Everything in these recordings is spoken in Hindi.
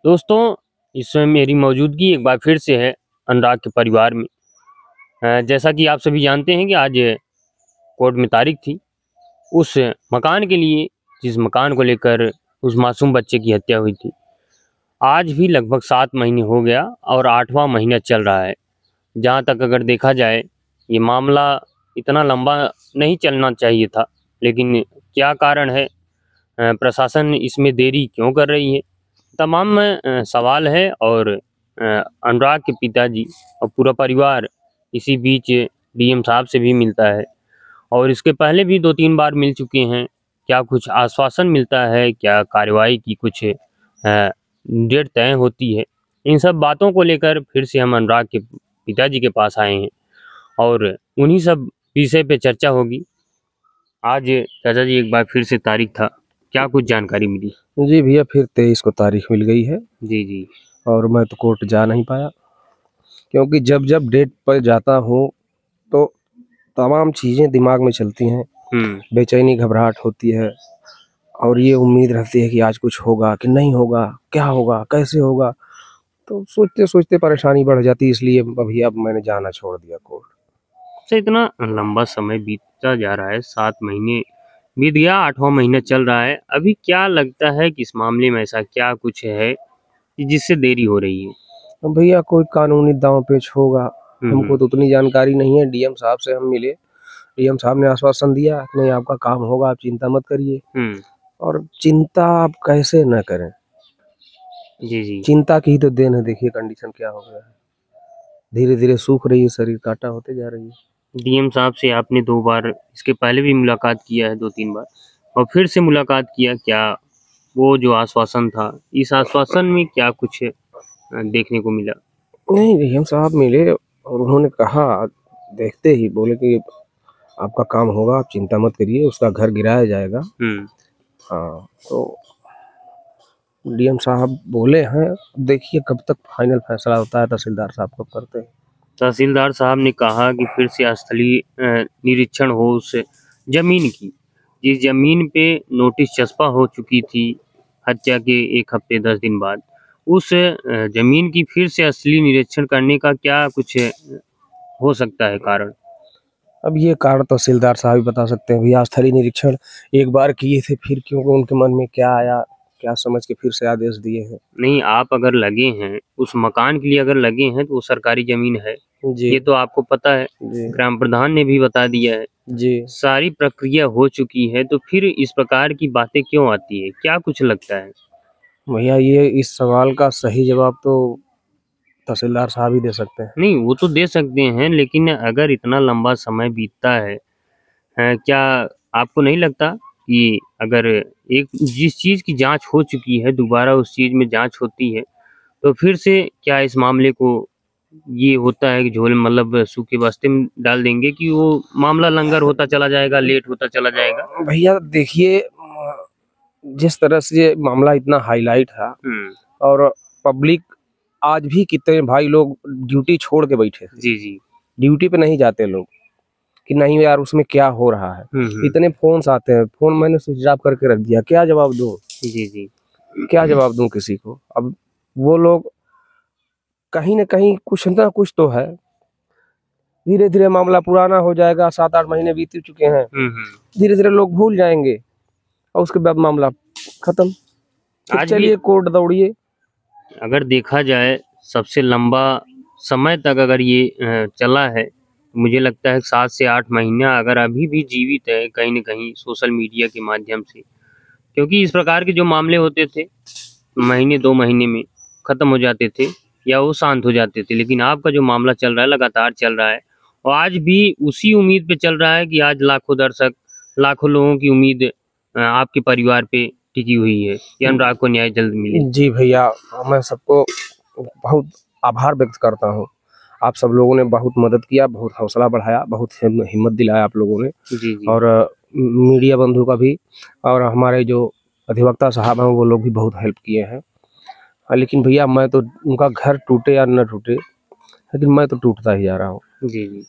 दोस्तों, इसमें मेरी मौजूदगी एक बार फिर से है अनुराग के परिवार में। जैसा कि आप सभी जानते हैं कि आज कोर्ट में तारीख थी उस मकान के लिए, जिस मकान को लेकर उस मासूम बच्चे की हत्या हुई थी। आज भी लगभग 7 महीने हो गया और 8वां महीना चल रहा है। जहाँ तक अगर देखा जाए, ये मामला इतना लंबा नहीं चलना चाहिए था, लेकिन क्या कारण है, प्रशासन इसमें देरी क्यों कर रही है, तमाम सवाल है। और अनुराग के पिताजी और पूरा परिवार इसी बीच डीएम साहब से भी मिलता है और इसके पहले भी 2-3 बार मिल चुके हैं। क्या कुछ आश्वासन मिलता है, क्या कार्रवाई की कुछ डेट तय होती है, इन सब बातों को लेकर फिर से हम अनुराग के पिताजी के पास आए हैं और उन्हीं सब विषय पे चर्चा होगी। आज चाचा जी एक बार फिर से तारीख था, क्या कुछ जानकारी मिली? जी भैया, फिर 23 को तारीख मिल गई है। जी जी। और मैं तो कोर्ट जा नहीं पाया, क्योंकि जब जब डेट पर जाता हूँ तो तमाम चीज़ें दिमाग में चलती हैं। बेचैनी, घबराहट होती है और ये उम्मीद रहती है कि आज कुछ होगा कि नहीं होगा, क्या होगा, कैसे होगा। तो सोचते सोचते परेशानी बढ़ जाती है, इसलिए अभी अब मैंने जाना छोड़ दिया कोर्ट। से इतना लंबा समय बीतता जा रहा है, 7 महीने बीत गया, 8वां महीना चल रहा है। अभी क्या लगता है कि इस मामले में ऐसा क्या कुछ है कि जिससे देरी हो रही है? अब भैया कोई कानूनी दांव पेच होगा। हमको तो उतनी जानकारी नहीं है। डीएम साहब से हम मिले, डीएम साहब ने आश्वासन दिया कि नहीं, आपका काम होगा, आप चिंता मत करिए। और चिंता आप कैसे न करें, जी जी। चिंता की ही तो देन है। देखिए कंडीशन क्या हो गया है, धीरे धीरे सूख रही है, शरीर काटा होते जा रही है। डीएम साहब से आपने 2 बार इसके पहले भी मुलाकात किया है, 2-3 बार, और फिर से मुलाकात किया। क्या वो जो आश्वासन था, इस आश्वासन में क्या कुछ देखने को मिला? नहीं, डीएम साहब मिले और उन्होंने कहा, देखते ही बोले कि आपका काम होगा, आप चिंता मत करिए, उसका घर गिराया जाएगा। हाँ, तो डीएम साहब बोले हैं, देखिए कब तक फाइनल फैसला होता है, तहसीलदार साहब कब करते हैं। तहसीलदार साहब ने कहा कि फिर से स्थलीय निरीक्षण हो उस जमीन की, जिस जमीन पे नोटिस चस्पा हो चुकी थी हत्या के 1 हफ्ते 10 दिन बाद। उस जमीन की फिर से असली निरीक्षण करने का क्या कुछ हो सकता है कारण? अब ये कारण तहसीलदार साहब ही बता सकते हैं भैया। स्थलीय निरीक्षण एक बार किए थे, फिर क्यों उनके मन में क्या आया, क्या समझ के फिर से आदेश दिए हैं। नहीं, आप अगर लगे हैं उस मकान के लिए, अगर लगे हैं तो वो सरकारी जमीन है, जी ये तो आपको पता है। जी ग्राम प्रधान ने भी बता दिया है, जी। सारी प्रक्रिया हो चुकी है, तो फिर इस प्रकार की बातें क्यों आती है? क्या कुछ लगता है? भैया, ये इस सवाल का सही जवाब तो तहसीलदार साहब ही दे सकते हैं। नहीं, वो तो दे सकते हैं, लेकिन अगर इतना लंबा समय बीतता है, क्या आपको नहीं लगता कि अगर एक जिस चीज़ की जांच हो चुकी है, दोबारा उस चीज़ में जांच होती है, तो फिर से क्या इस मामले को ये होता है कि झोल मतलब सूखे बस्ते में डाल देंगे कि वो मामला लंगर होता चला जाएगा, लेट होता चला जाएगा? भैया देखिए, जिस तरह से ये मामला इतना हाईलाइट है और पब्लिक, आज भी कितने भाई लोग ड्यूटी छोड़ के बैठे थे। जी जी। ड्यूटी पे नहीं जाते लोग कि नहीं यार उसमें क्या हो रहा है। इतने फोन्स आते हैं, फोन मैंने स्विच ऑफ करके रख दिया, क्या जवाब दूं। जी जी। क्या जवाब दूं किसी को। अब वो लोग कहीं ना कहीं कुछ ना कुछ तो है। धीरे धीरे मामला पुराना हो जाएगा, 7-8 महीने बीत चुके हैं, धीरे धीरे लोग भूल जाएंगे और उसके बाद मामला खत्म। फिर आज भी चलिए कोर्ट दौड़िए। अगर देखा जाए, सबसे लंबा समय तक अगर ये चला है, तो मुझे लगता है 7 से 8 महीना अगर अभी भी जीवित है कहीं न कहीं सोशल मीडिया के माध्यम से। क्योंकि इस प्रकार के जो मामले होते थे, महीने 2 महीने में ख़त्म हो जाते थे या वो शांत हो जाते थे। लेकिन आपका जो मामला चल रहा है, लगातार चल रहा है और आज भी उसी उम्मीद पे चल रहा है कि आज लाखों दर्शक, लाखों लोगों की उम्मीद आपके परिवार पे टिकी हुई है कि अनुराग को न्याय जल्द मिले। जी भैया, मैं सबको बहुत आभार व्यक्त करता हूँ। आप सब लोगों ने बहुत मदद किया, बहुत हौसला बढ़ाया, बहुत हिम्मत दिलाया आप लोगों ने। जी जी। और मीडिया बंधु का भी, और हमारे जो अधिवक्ता साहब हैं वो लोग भी बहुत हेल्प किए हैं। लेकिन भैया, मैं तो, उनका घर टूटे या न टूटे, लेकिन मैं तो टूटता ही जा रहा हूँ। जी जी।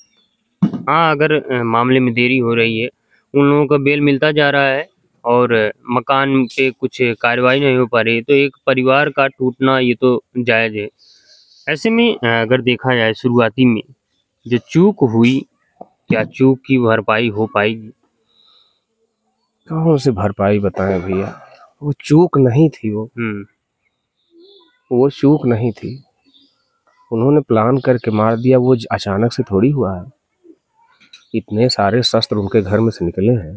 हाँ, अगर मामले में देरी हो रही है, उन लोगों का बेल मिलता जा रहा है और मकान पे कुछ कार्रवाई नहीं हो पा रही है, तो एक परिवार का टूटना ये तो जायज़ है। ऐसे में अगर देखा जाए शुरुआती में जो चूक हुई, क्या चूक की भरपाई हो पाएगी? कौन सी भरपाई बताएं भैया, वो चूक नहीं थी। वो चूक नहीं थी, उन्होंने प्लान करके मार दिया। वो अचानक से थोड़ी हुआ है। इतने सारे शस्त्र उनके घर में से निकले हैं,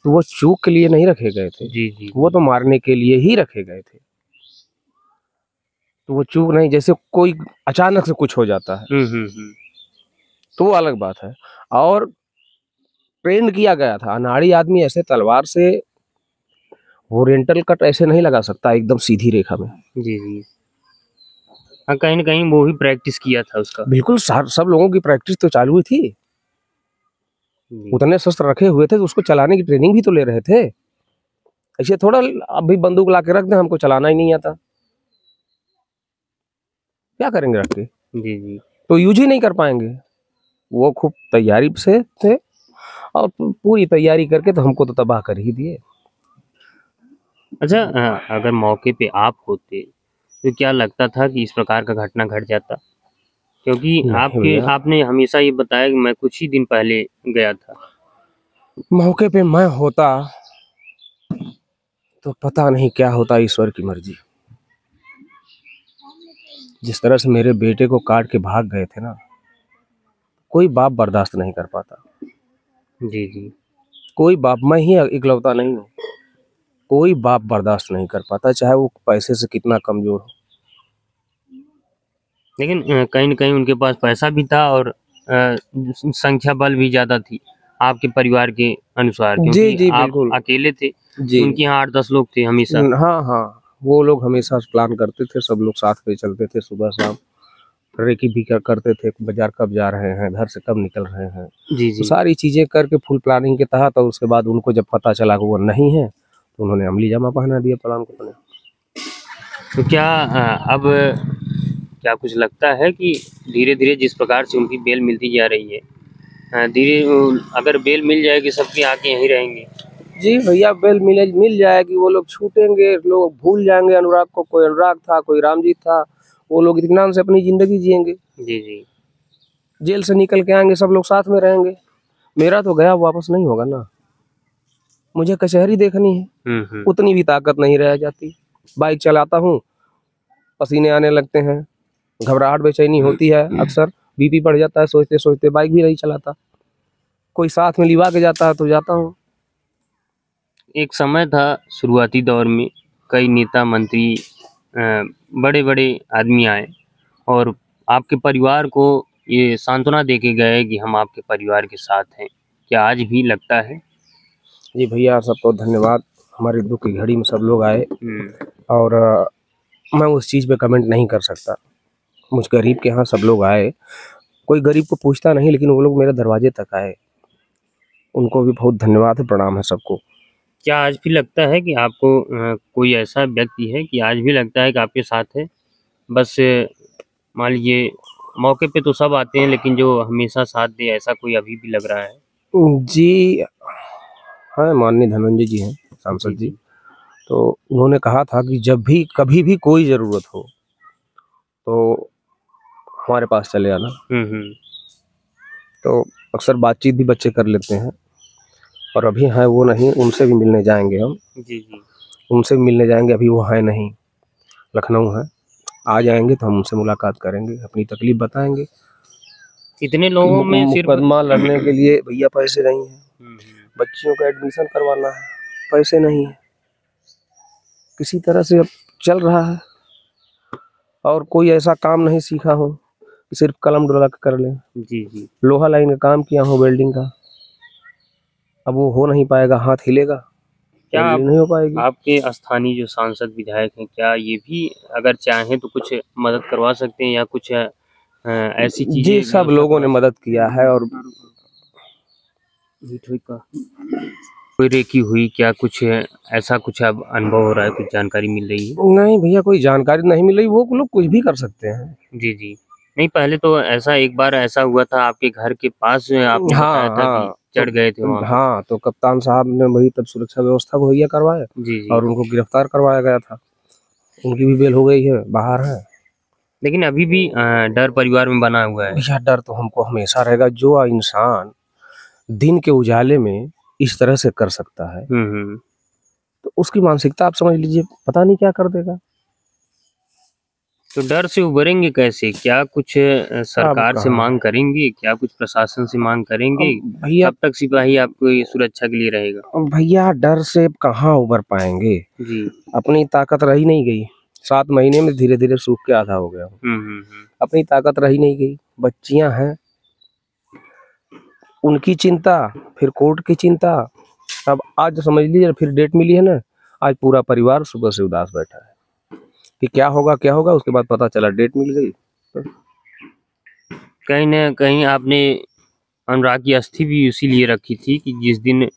तो वो चूक के लिए नहीं रखे गए थे। जी जी, वो तो मारने के लिए ही रखे गए थे। तो वो चूक नहीं, जैसे कोई अचानक से कुछ हो जाता है तो वो अलग बात है। और ट्रेंड किया गया था, अनाड़ी आदमी ऐसे तलवार से ओरिएंटल कट ऐसे नहीं लगा सकता एकदम सीधी रेखा में। जी जी, हाँ, कहीं ना कहीं वो ही प्रैक्टिस किया था उसका। बिल्कुल, सब लोगों की प्रैक्टिस तो चालू ही थी। उतने शस्त्र रखे हुए थे तो उसको चलाने की ट्रेनिंग भी तो ले रहे थे। ऐसे थोड़ा अभी बंदूक ला के रख दे, हमको चलाना ही नहीं आता, क्या करेंगे रख के? जी जी, तो यूज ही नहीं कर पाएंगे। वो खूब तैयारी से थे और पूरी तैयारी करके तो हमको तो तबाह कर ही दिए। अच्छा, अगर मौके पे आप होते तो क्या लगता था कि इस प्रकार का घटना घट जाता? क्योंकि आपने हमेशा ये बताया कि मैं कुछ ही दिन पहले गया था। मौके पे मैं होता तो पता नहीं क्या होता, ईश्वर की मर्जी। जिस तरह से मेरे बेटे को काट के भाग गए थे ना, कोई बाप बर्दाश्त नहीं कर पाता। जी जी, कोई बाप, मैं ही इकलौता नहीं हूँ, कोई बाप बर्दाश्त नहीं कर पाता, चाहे वो पैसे से कितना कमजोर हो। लेकिन कहीं न कहीं उनके पास पैसा भी था और संख्या बल भी ज़्यादा थी आपके परिवार के अनुसार, जी क्योंकि जी आप बिल्कुल अकेले थे, जी। उनके यहाँ 8-10 लोग थे हमेशा। हाँ हाँ, वो लोग हमेशा प्लान करते थे, सब लोग साथ में चलते थे, सुबह शाम रेकी भी करते थे, बाजार कब जा रहे हैं, घर से कब निकल रहे हैं। जी तो जी, सारी चीजें करके फुल प्लानिंग के तहत, और उसके बाद उनको जब पता चला कि वो नहीं है तो उन्होंने अमली जामा पहना दिया प्लान को अपने। तो क्या अब क्या कुछ लगता है कि धीरे-धीरे जिस प्रकार से उनकी बेल मिलती जा रही है, अगर बेल मिल जाएगी सबकी आँखें यहीं रहेंगी? जी भैया, बेल मिल जाएगी, वो लोग छूटेंगे, लोग भूल जाएंगे अनुराग को। कोई अनुराग था, कोई रामजीत था, वो लोग इत्मीनान से अपनी जिंदगी जिएंगे। जी जी, जेल से निकल के आएंगे, सब लोग साथ में रहेंगे। मेरा तो गया वापस नहीं होगा ना, मुझे कचहरी देखनी है। उतनी भी ताकत नहीं रह जाती। बाइक चलाता हूँ, पसीने आने लगते हैं, घबराहट बेचैनी होती है, अक्सर बीपी बढ़ जाता है, सोचते सोचते बाइक भी नहीं चलाता। कोई साथ में लिवा के जाता है तो जाता हूँ। एक समय था शुरुआती दौर में, कई नेता मंत्री बड़े-बड़े आदमी आए और आपके परिवार को ये सांत्वना दे के गए कि हम आपके परिवार के साथ हैं। क्या आज भी लगता है? जी भैया, सबको धन्यवाद। हमारे दुख की घड़ी में सब लोग आए, और मैं उस चीज़ पे कमेंट नहीं कर सकता। मुझ गरीब के यहाँ सब लोग आए, कोई गरीब को पूछता नहीं, लेकिन वो लोग मेरे दरवाजे तक आए। उनको भी बहुत धन्यवाद है, प्रणाम है सबको। क्या आज भी लगता है कि आपको कोई ऐसा व्यक्ति है कि आज भी लगता है कि आपके साथ है? बस मान लीजिए मौके पे तो सब आते हैं, लेकिन जो हमेशा साथ दे, ऐसा कोई अभी भी लग रहा है? जी हाँ, माननीय धनंजय जी हैं, सांसद जी। तो उन्होंने कहा था कि जब भी कभी भी कोई ज़रूरत हो तो हमारे पास चले आना। तो अक्सर बातचीत भी बच्चे कर लेते हैं, और अभी हैं वो नहीं, उनसे भी मिलने जाएंगे हम। जी जी, उनसे भी मिलने जाएंगे, अभी वो हैं नहीं, लखनऊ है। आ जाएंगे तो हम उनसे मुलाकात करेंगे, अपनी तकलीफ बताएंगे। इतने लोगों में सिर्फ मुकदमा लड़ने के लिए भैया पैसे नहीं है, बच्चियों का एडमिशन करवाना है, पैसे नहीं है, किसी तरह से अब चल रहा है। और कोई ऐसा काम नहीं सीखा हो कि सिर्फ कलम डोला के कर ले। जी जी, लोहा लाइन का काम किया हो, वेल्डिंग का, अब वो हो नहीं पाएगा, हाथ हिलेगा, क्या वेल्डिंग नहीं हो पाएगी। आपके स्थानीय जो सांसद विधायक हैं, क्या ये भी अगर चाहें तो कुछ मदद करवा सकते हैं या कुछ ऐसी चीजें? जी, सब लोगों ने मदद किया है। और कोई रेकी हुई क्या, कुछ ऐसा कुछ अब अनुभव हो रहा है, कुछ जानकारी मिल रही है? नहीं भैया, कोई जानकारी नहीं मिल रही। वो लोग कुछ भी कर सकते हैं। जी जी, नहीं, पहले तो ऐसा एक बार ऐसा हुआ था आपके घर के पास, आपने बताया हाँ था कि हाँ, चढ़ गए थे वहाँ। हाँ, तो कप्तान साहब ने वही तब सुरक्षा व्यवस्था मुहैया करवाया जी जी। और उनको गिरफ्तार करवाया गया था। उनकी भी बेल हो गई है, बाहर है। लेकिन अभी भी डर परिवार में बना हुआ है। भैया डर तो हमको हमेशा रहेगा। जो इंसान दिन के उजाले में इस तरह से कर सकता है, तो उसकी मानसिकता आप समझ लीजिए, पता नहीं क्या कर देगा। तो डर से उबरेंगे कैसे? क्या कुछ सरकार से मांग करेंगे? क्या कुछ प्रशासन से मांग करेंगे? भैया कब तक सिपाही आपको सुरक्षा के लिए रहेगा? भैया डर से कहाँ उबर पाएंगे जी। अपनी ताकत रही नहीं गई। 7 महीने में धीरे धीरे सूख के आधा हो गया। अपनी ताकत रही नहीं गई। बच्चियां हैं, उनकी चिंता, फिर कोर्ट की चिंता। अब आज समझ लीजिए फिर डेट मिली है ना, आज पूरा परिवार सुबह से उदास बैठा है कि क्या होगा क्या होगा। उसके बाद पता चला डेट मिल गई। कहीं न कहीं आपने अनुराग की अस्थि भी इसीलिए रखी थी कि जिस दिन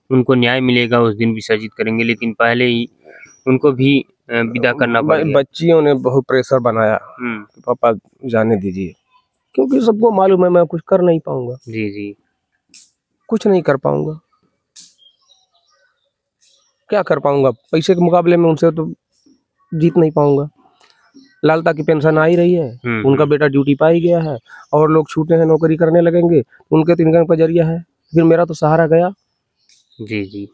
उनको न्याय मिलेगा उस दिन विसर्जित करेंगे, लेकिन पहले ही उनको भी विदा करना पड़ गया। बच्चियों ने बहुत प्रेशर बनाया कि पापा जाने दीजिए, क्योंकि सबको मालूम है मैं कुछ कर नहीं पाऊंगा। जी जी। कुछ नहीं कर पाऊंगा। क्या कर पाऊंगा? पैसे के मुकाबले में उनसे तो जीत नहीं पाऊंगा। लालता की पेंशन आ ही रही है, उनका बेटा ड्यूटी पा ही गया है, और लोग छूटे हैं नौकरी करने लगेंगे, उनके तो इनकम का जरिया है, फिर मेरा तो सहारा गया। जी जी।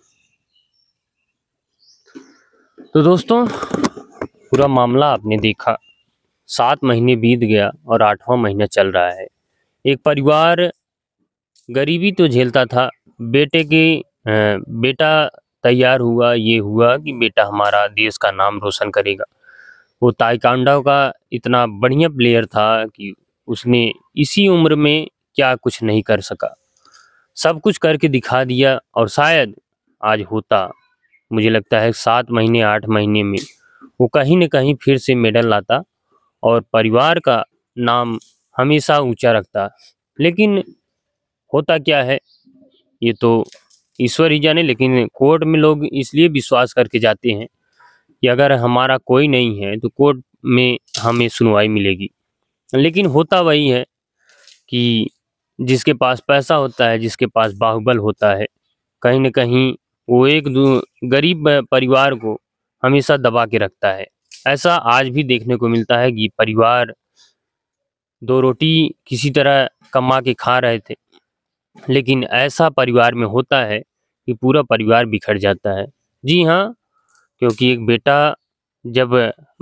तो दोस्तों, पूरा मामला आपने देखा। 7 महीने बीत गया और 8वां महीना चल रहा है। एक परिवार गरीबी तो झेलता था, बेटा तैयार हुआ, ये हुआ कि बेटा हमारा देश का नाम रोशन करेगा। वो ताइक्वांडो का इतना बढ़िया प्लेयर था कि उसने इसी उम्र में क्या कुछ नहीं कर सका, सब कुछ करके दिखा दिया। और शायद आज होता, मुझे लगता है 7 महीने 8 महीने में वो कहीं न कहीं फिर से मेडल लाता और परिवार का नाम हमेशा ऊंचा रखता। लेकिन होता क्या है ये तो ईश्वर ही जाने। लेकिन कोर्ट में लोग इसलिए विश्वास करके जाते हैं कि अगर हमारा कोई नहीं है तो कोर्ट में हमें सुनवाई मिलेगी। लेकिन होता वही है कि जिसके पास पैसा होता है, जिसके पास बाहुबल होता है, कहीं न कहीं वो एक गरीब परिवार को हमेशा दबा के रखता है। ऐसा आज भी देखने को मिलता है कि परिवार 2 रोटी किसी तरह कमा के खा रहे थे, लेकिन ऐसा परिवार में होता है कि पूरा परिवार बिखर जाता है। जी हाँ, क्योंकि एक बेटा जब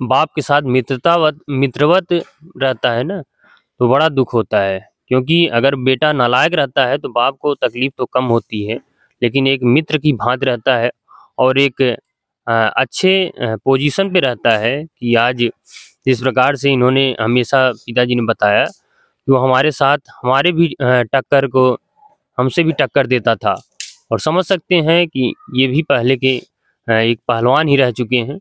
बाप के साथ मित्रवत रहता है ना, तो बड़ा दुख होता है। क्योंकि अगर बेटा नालायक रहता है तो बाप को तकलीफ तो कम होती है, लेकिन एक मित्र की भांति रहता है और एक अच्छे पोजीशन पे रहता है कि आज जिस प्रकार से इन्होंने हमेशा पिताजी ने बताया कि वो हमारे साथ हमारे भी टक्कर को हमसे भी टक्कर देता था। और समझ सकते हैं कि ये भी पहले के एक पहलवान ही रह चुके हैं।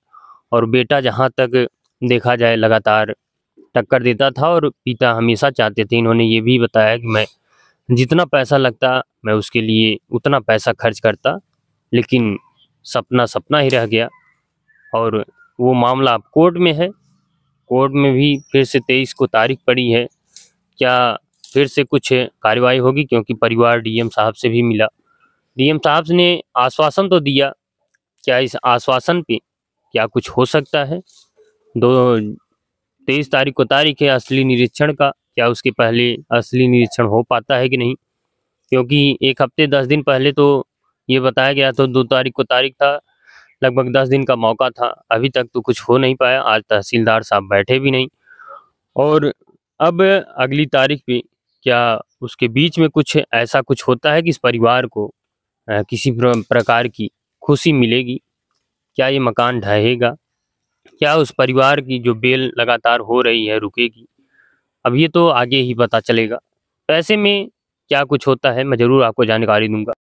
और बेटा जहाँ तक देखा जाए लगातार टक्कर देता था और पिता हमेशा चाहते थे, इन्होंने ये भी बताया कि मैं जितना पैसा लगता मैं उसके लिए उतना पैसा खर्च करता, लेकिन सपना सपना ही रह गया। और वो मामला अब कोर्ट में है। कोर्ट में भी फिर से 23 को तारीख पड़ी है। क्या फिर से कुछ कार्रवाई होगी? क्योंकि परिवार डीएम साहब से भी मिला। डीएम साहब ने आश्वासन तो दिया, क्या इस आश्वासन पे क्या कुछ हो सकता है? 23 तारीख को तारीख है असली निरीक्षण का, क्या उसके पहले असली निरीक्षण हो पाता है कि नहीं? क्योंकि 1 हफ्ते 10 दिन पहले तो ये बताया गया था, 2 तारीख को तारीख था, लगभग 10 दिन का मौका था, अभी तक तो कुछ हो नहीं पाया। आज तहसीलदार साहब बैठे भी नहीं और अब अगली तारीख पे क्या उसके बीच में कुछ ऐसा कुछ होता है कि इस परिवार को किसी प्रकार की खुशी मिलेगी? क्या ये मकान ढहेगा? क्या उस परिवार की जो बेल लगातार हो रही है रुकेगी? अब ये तो आगे ही पता चलेगा। तो ऐसे में क्या कुछ होता है मैं ज़रूर आपको जानकारी दूंगा।